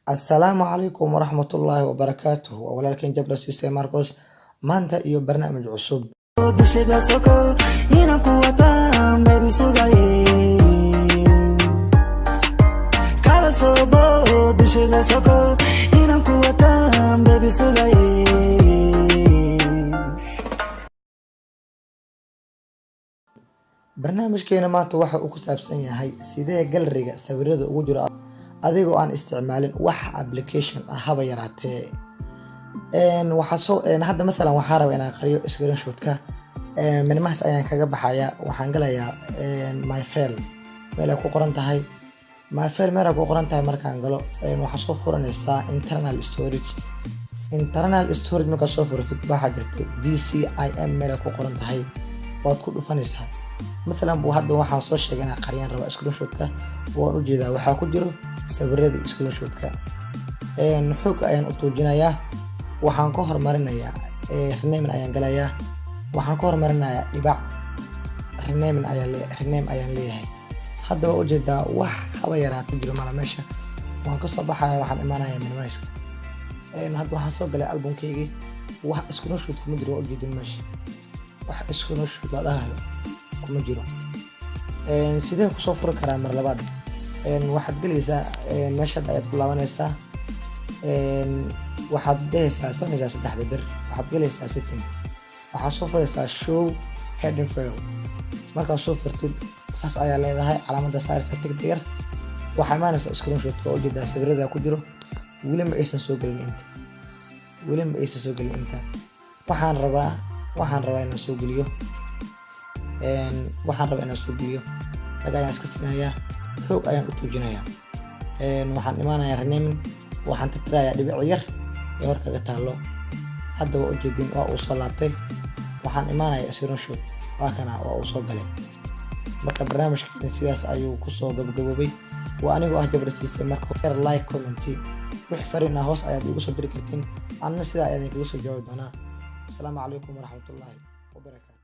السلام عليكم ورحمة الله وبركاته ولكن جبر سيسي ماركوس maanta iyo barnaamij cusub barnaamijkeena maanta waxa uu ku saabsan yahay sidee galeriga sawirada ugu jiro adigoo aan isticmaalin wax application ah haba yaraatee hadda مثلا waxaan rabaa inaan qariyo screenshot-ka minimahaas ayaan kaga baxaya waxaan galayaa my file meel ay ku qoran tahay my file meel ay ku qoran tahay markaan galo waxaan soo furanaysaa internal storage markaa soo furatid waxaa jirto DCIM meel ay ku qoran tahay waad ku dhufanaysaa مثلا hadda waxaan soo sheegay inaan qariyaan rabo screenshot-ka waan u jeedaa waxaa ku jiro sawirada screenshot-ka xog ayaan u tuujinayaa waxaan ka hormarinayaa rename ayaan galayaa waxaan ka hormarinayaa dhibac rename ayaan leeyahay hadda waa ujeedaa wax haba yaraatay jiro mala meesha waan ka soo baxayaa waxaan imaanayaa minimize hadda waxaan soo galay albumkeygii wax screenshot kuma jiro waa ujeedin meesha wax screenshot la dhahayo kuma jiro sidee ku soo furi karaa mar labaad waxaad galaysaa meesha ayaad ku laabanaysaa waxaad dhehaysaa saddexda bir waxaad galaysaa setting waxaad soo furaysaa show heading file markaad soo furtid saas ayaa leedahay calaamadda saaraysa tigtigar waxaa imaanaysaa screenshot oo ujeedaa sawirada ku jiro weli ma aysan soo gelin inta waxaan rabaa inaan soo geliyo rag ayaan iska siinayaa xoog ayaan u tuujinayaa waxaan imaanayaa renaming waxaan tirtirayaa dhibic yar ee hor kaga taalo hadda waa ujeedin waa uu soo laabtay waxaan imaanayaa screenshot waa kana waa uu soo galay marka barnaamijkan sidaas ayuu ku soo gabagaboobay waa anigoo jabr siisay marka like comment wix fariin ah hoos ayaad igu soo diri kartiin anna sidaa ayaan kaga soo jawaabi doonaa assalaamu calaykum waraxmatullaahi wabarakaatuh